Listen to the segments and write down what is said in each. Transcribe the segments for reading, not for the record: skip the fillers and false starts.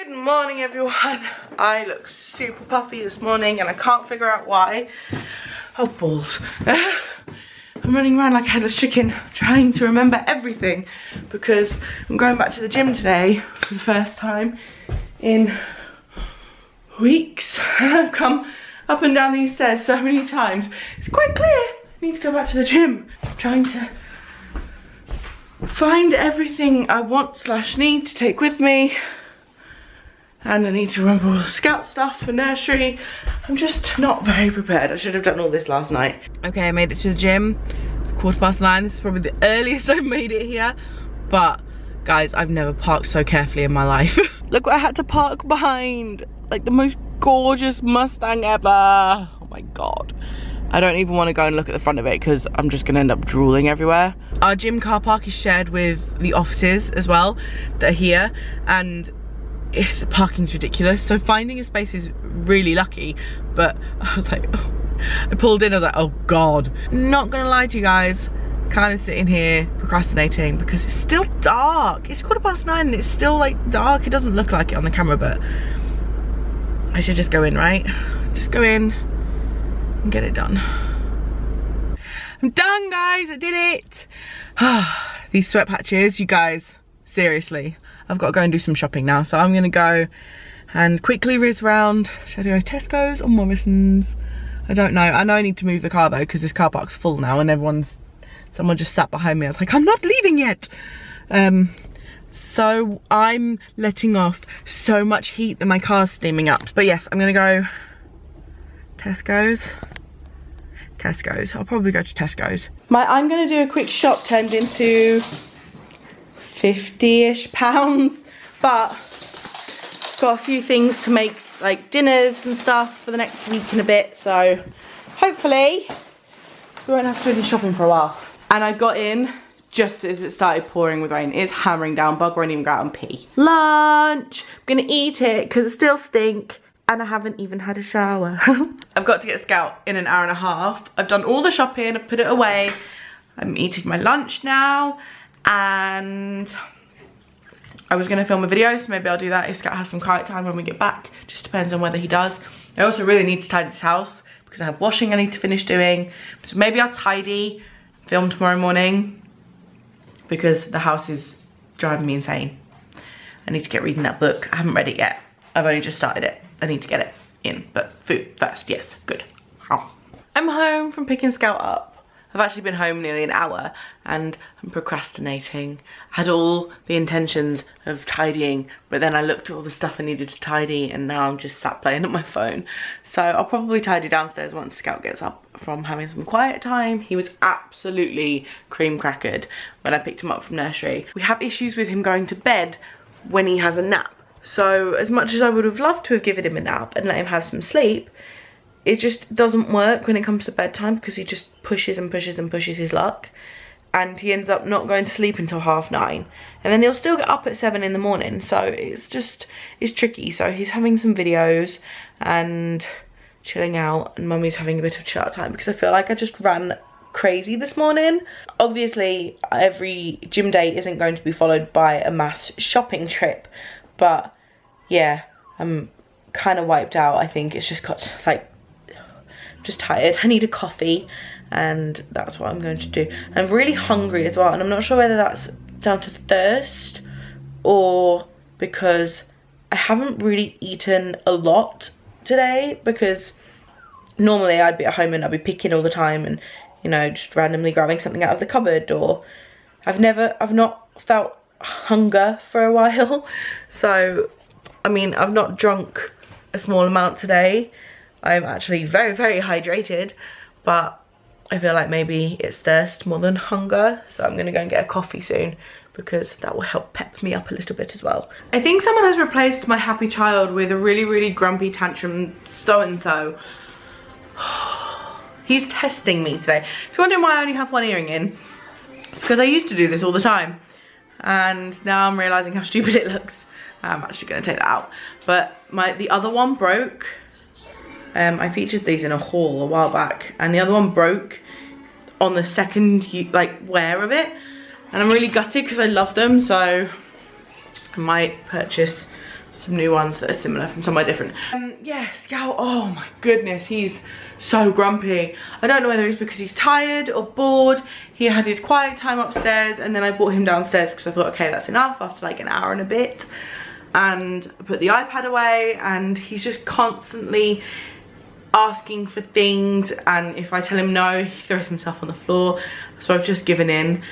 Good morning everyone. I look super puffy this morning and I can't figure out why. Oh balls. I'm running around like a headless chicken trying to remember everything because I'm going back to the gym today for the first time in weeks. I've come up and down these stairs so many times. It's quite clear I need to go back to the gym. I'm trying to find everything I want / need to take with me. And I need to remember all the scout stuff for nursery. I'm just not very prepared. I should have done all this last night. Okay, I made it to the gym. It's 9:15. This is probably the earliest I've made it here. But guys, I've never parked so carefully in my life. Look what I had to park behind. Like the most gorgeous Mustang ever. Oh my God. I don't even want to go and look at the front of it because I'm just going to end up drooling everywhere. Our gym car park is shared with the offices as well that are here. And the parking's ridiculous, so finding a space is really lucky. But I was like, oh. I pulled in, I was like, oh God. Not gonna lie to you guys, kind of sitting here procrastinating because it's still dark. It's 9:15 and it's still like dark. It doesn't look like it on the camera, but I should just go in, right? Just go in and get it done. I'm done, guys, I did it. These sweat patches, you guys, seriously. I've got to go and do some shopping now, so I'm gonna go and quickly whiz around. Should I go Tesco's or Morrison's? I don't know. I know I need to move the car though because this car park's full now and someone just sat behind me. I was like, I'm not leaving yet. So I'm letting off so much heat that my car's steaming up. But yes, I'm gonna go Tesco's. I'll probably go to Tesco's. I'm gonna do a quick shop turned into 50-ish pounds, but got a few things to make like dinners and stuff for the next week and a bit, so hopefully we won't have to do any shopping for a while. And I got in just as it started pouring with rain. It's hammering down. Bug won't even go out and pee. Lunch. I'm gonna eat it because it still stink and I haven't even had a shower. I've got to get Scout in an hour and a half. I've done all the shopping, I've put it away. I'm eating my lunch now. And I was going to film a video, so maybe I'll do that if Scout has some quiet time when we get back. Just depends on whether he does. I also really need to tidy this house because I have washing I need to finish doing. So maybe I'll tidy, film tomorrow morning because the house is driving me insane. I need to get reading that book. I haven't read it yet. I've only just started it. I need to get it in, but food first. Yes, good. I'm home from picking Scout up. I've actually been home nearly an hour and I'm procrastinating. I had all the intentions of tidying, but then I looked at all the stuff I needed to tidy and now I'm just sat playing on my phone. So I'll probably tidy downstairs once Scout gets up from having some quiet time. He was absolutely cream crackered when I picked him up from nursery. We have issues with him going to bed when he has a nap. So as much as I would have loved to have given him a nap and let him have some sleep, it just doesn't work when it comes to bedtime because he just pushes and pushes and pushes his luck. And he ends up not going to sleep until 9:30. And then he'll still get up at 7 in the morning. So it's tricky. So he's having some videos and chilling out. And Mummy's having a bit of chill out time because I feel like I just ran crazy this morning. Obviously, every gym day isn't going to be followed by a mass shopping trip. But yeah, I'm kind of wiped out. I think it's just got like, just tired. I need a coffee and that's what I'm going to do. I'm really hungry as well and I'm not sure whether that's down to thirst or because I haven't really eaten a lot today because normally I'd be at home and I'd be picking all the time and, you know, just randomly grabbing something out of the cupboard, or I've not felt hunger for a while. So I mean, I've not drunk a small amount today. I'm actually very, very hydrated, but I feel like maybe it's thirst more than hunger. So I'm gonna go and get a coffee soon because that will help pep me up a little bit as well. I think someone has replaced my happy child with a really, really grumpy tantrum so-and-so. He's testing me today. If you're wondering why I only have one earring in, it's because I used to do this all the time. And now I'm realizing how stupid it looks. I'm actually gonna take that out. But the other one broke. I featured these in a haul a while back and the other one broke on the second wear of it, and I'm really gutted because I love them, so I might purchase some new ones that are similar from somewhere different. Yeah, Scout, oh my goodness, he's so grumpy. I don't know whether it's because he's tired or bored. He had his quiet time upstairs, and then I brought him downstairs because I thought, okay, that's enough after like an hour and a bit. And I put the iPad away, and he's just constantly asking for things, and if I tell him no, he throws himself on the floor. So I've just given in.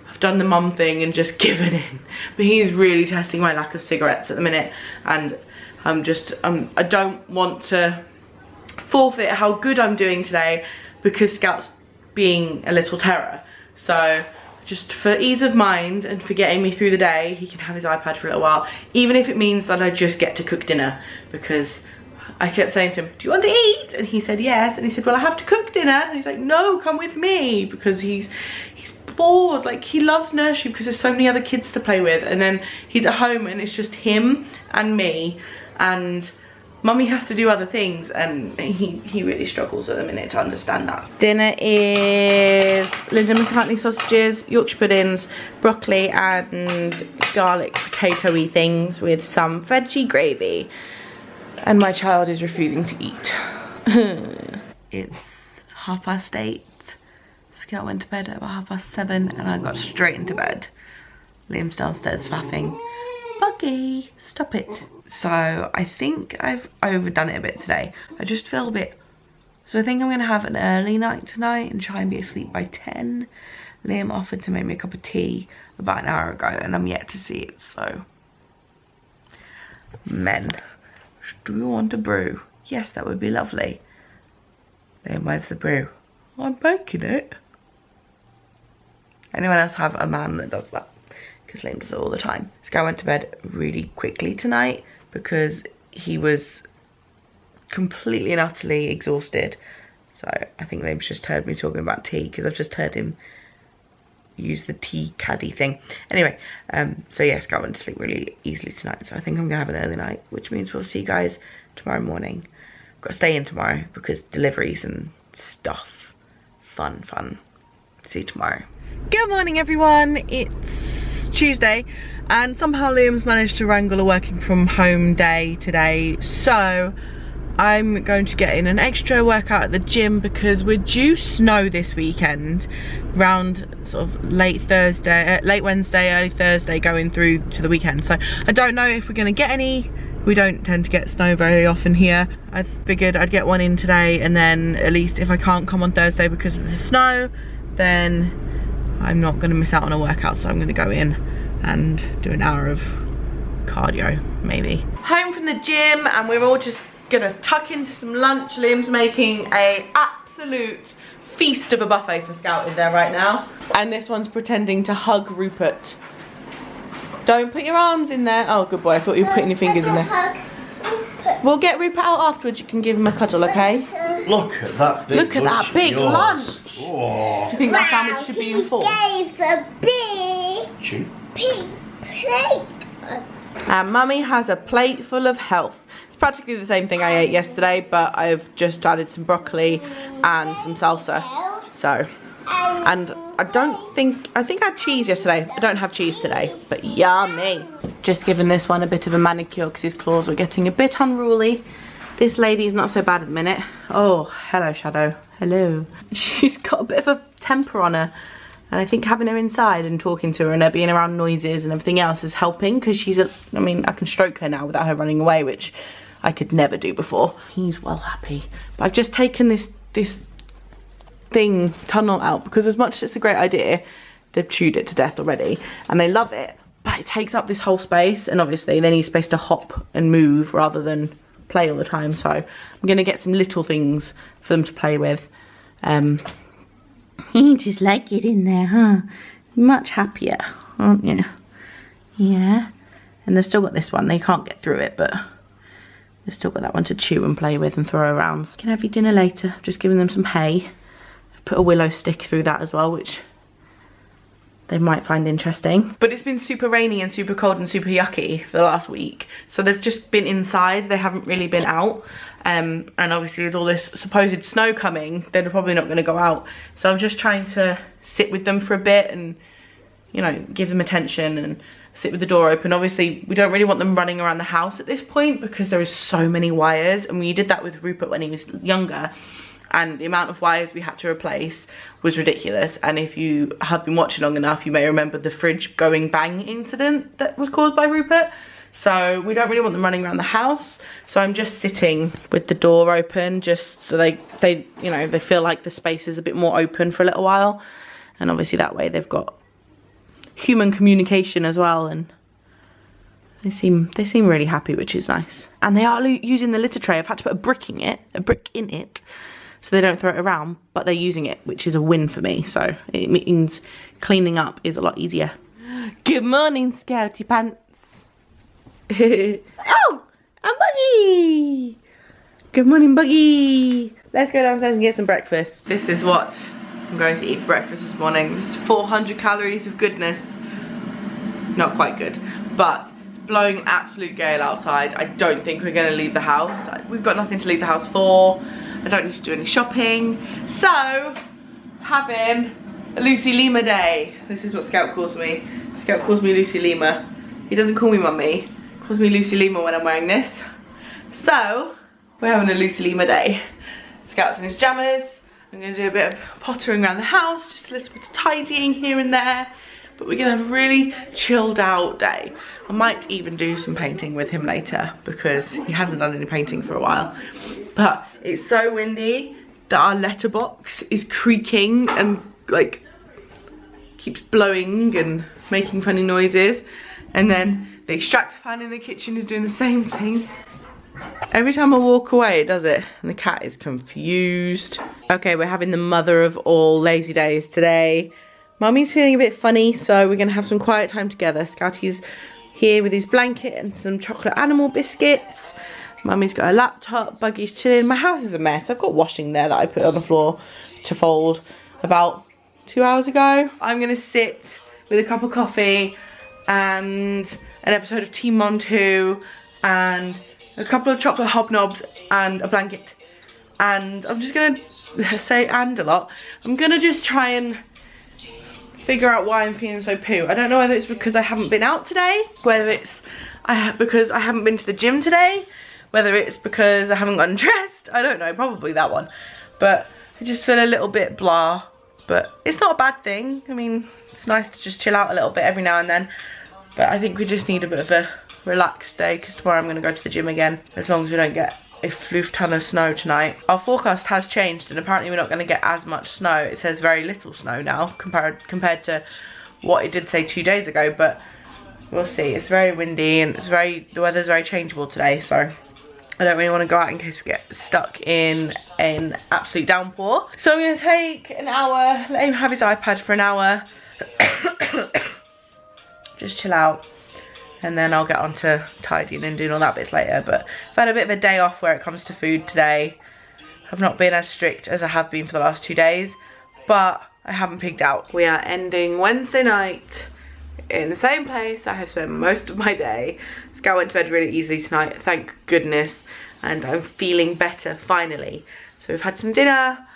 I've done the mum thing and just given in. But he's really testing my lack of cigarettes at the minute, and I don't want to forfeit how good I'm doing today because Scout's being a little terror. So just for ease of mind and for getting me through the day, he can have his iPad for a little while, even if it means that I just get to cook dinner, because I kept saying to him, do you want to eat? And he said yes, and he said, well, I have to cook dinner. And he's like, no, come with me, because he's bored. Like, he loves nursery because there's so many other kids to play with, and then he's at home and it's just him and me, and Mummy has to do other things, and he really struggles at the minute to understand that. Dinner is Linda McCartney sausages, Yorkshire puddings, broccoli and garlic potato-y things with some veggie gravy. And my child is refusing to eat. It's 8:30. Scout went to bed at about 7:30, and I got straight into bed. Liam's downstairs faffing. Buggy, stop it. So I think I've overdone it a bit today. I just feel a bit, so I think I'm gonna have an early night tonight and try and be asleep by 10. Liam offered to make me a cup of tea about an hour ago, and I'm yet to see it, so. Men, do you want a brew? Yes, that would be lovely. Liam, where's the brew? I'm making it. Anyone else have a man that does that? Because Liam does it all the time. Scout went to bed really quickly tonight because he was completely and utterly exhausted. So I think Liam's just heard me talking about tea, because I've just heard him use the tea caddy thing. Anyway, so yeah, Scout went to sleep really easily tonight. So I think I'm gonna have an early night, which means we'll see you guys tomorrow morning. I've got to stay in tomorrow because deliveries and stuff. Fun. See you tomorrow. Good morning, everyone. It's Tuesday, and somehow Liam's managed to wrangle a working from home day today, so I'm going to get in an extra workout at the gym because we're due snow this weekend, around sort of late Wednesday, early Thursday, going through to the weekend. So I don't know if we're going to get any. We don't tend to get snow very often here. I figured I'd get one in today, and then at least if I can't come on Thursday because of the snow, then I'm not going to miss out on a workout. So I'm going to go in and do an hour of cardio, maybe. Home from the gym, and we're all just gonna tuck into some lunch. Liam's making a absolute feast of a buffet for Scout in there right now, and this one's pretending to hug Rupert. Don't put your arms in there. Oh, good boy. I thought you were putting your fingers in there. We'll get Rupert out afterwards. You can give him a cuddle, okay? Look at that big lunch. Look at that big lunch. Oh. Do you think that sandwich should be in full? Gave a big plate. And Mummy has a plate full of health. It's practically the same thing I ate yesterday, but I've just added some broccoli and some salsa. So, and I think I had cheese yesterday. I don't have cheese today, but yummy. Just giving this one a bit of a manicure because his claws were getting a bit unruly. This lady's not so bad at the minute. Oh, hello, Shadow. Hello. She's got a bit of a temper on her. And I think having her inside and talking to her and her being around noises and everything else is helping, because I mean, I can stroke her now without her running away, which I could never do before. He's well happy. But I've just taken this tunnel out because as much as it's a great idea, they've chewed it to death already and they love it, but it takes up this whole space, and obviously they need space to hop and move rather than play all the time. So I'm gonna get some little things for them to play with. You just like it in there, huh? Much happier, aren't you? Yeah. And they've still got this one. They can't get through it, but they've still got that one to chew and play with and throw around. You can have your dinner later. Just giving them some hay. I've put a willow stick through that as well, which they might find interesting. But it's been super rainy and super cold and super yucky for the last week. So they've just been inside. They haven't really been out. And obviously with all this supposed snow coming, they're probably not going to go out. So I'm just trying to sit with them for a bit and you know, give them attention and sit with the door open. Obviously, we don't really want them running around the house at this point because there is so many wires, and we did that with Rupert when he was younger, and the amount of wires we had to replace was ridiculous. And if you have been watching long enough, you may remember the fridge going bang incident that was caused by Rupert. So we don't really want them running around the house. So I'm just sitting with the door open, just so they you know, they feel like the space is a bit more open for a little while. And obviously that way they've got human communication as well, and they seem really happy, which is nice. And they are using the litter tray. I've had to put a brick in it, so they don't throw it around, but they're using it, which is a win for me. So it means cleaning up is a lot easier. Good morning, Scouty Pants. Oh, and Buggy. Good morning, Buggy. Let's go downstairs and get some breakfast. This is what I'm going to eat for breakfast this morning. This is 400 calories of goodness. Not quite good, but it's blowing an absolute gale outside. I don't think we're going to leave the house. We've got nothing to leave the house for. I don't need to do any shopping. So, having a Lucy Lima day. This is what Scout calls me. Scout calls me Lucy Lima. He doesn't call me Mummy. He calls me Lucy Lima when I'm wearing this. So, we're having a Lucy Lima day. Scout's in his jammers. I'm going to do a bit of pottering around the house, just a little bit of tidying here and there. But we're going to have a really chilled out day. I might even do some painting with him later because he hasn't done any painting for a while. But it's so windy that our letterbox is creaking and like keeps blowing and making funny noises. And then the extractor fan in the kitchen is doing the same thing. Every time I walk away it does it, and the cat is confused. Okay, we're having the mother of all lazy days today. Mummy's feeling a bit funny, so we're gonna have some quiet time together. Scouty's here with his blanket and some chocolate animal biscuits. Mummy's got a laptop, Buggy's chilling. My house is a mess. I've got washing there that I put on the floor to fold about 2 hours ago. I'm gonna sit with a cup of coffee and an episode of Team On 2 and a couple of chocolate hobnobs and a blanket. And I'm just gonna say and a lot. I'm gonna just try and figure out why I'm feeling so poo. I don't know whether it's because I haven't been out today, whether it's because I haven't been to the gym today, whether it's because I haven't gotten dressed. I don't know, probably that one. But I just feel a little bit blah, but it's not a bad thing. I mean, it's nice to just chill out a little bit every now and then, but I think we just need a bit of a relaxed day because tomorrow I'm going to go to the gym again, as long as we don't get a floof ton of snow tonight. Our forecast has changed and apparently we're not going to get as much snow. It says very little snow now compared to what it did say 2 days ago, but we'll see. It's very windy and the weather's very changeable today, so I don't really want to go out in case we get stuck in an absolute downpour. So I'm going to take an hour, let him have his iPad for an hour, just chill out. And then I'll get on to tidying and doing all that bits later. But I've had a bit of a day off where it comes to food today. I've not been as strict as I have been for the last 2 days, but I haven't pigged out. We are ending Wednesday night in the same place I have spent most of my day. Scout went to bed really easily tonight, thank goodness, and I'm feeling better finally. So we've had some dinner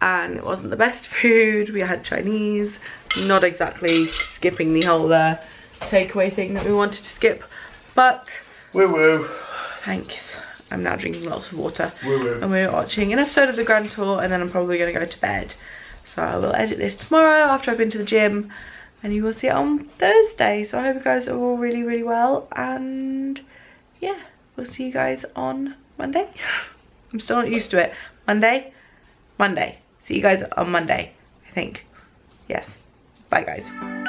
and it wasn't the best food. We had Chinese, not exactly skipping the whole takeaway thing that we wanted to skip, but Woo woo. thanks. I'm now drinking lots of water. Woo woo. And we're watching an episode of The Grand Tour, and then I'm probably going to go to bed. So I will edit this tomorrow after I've been to the gym, and you will see it on Thursday. So I hope you guys are all really, really well, and yeah, we'll see you guys on Monday. I'm still not used to it. Monday. See you guys on Monday, I think. Yes. Bye, guys.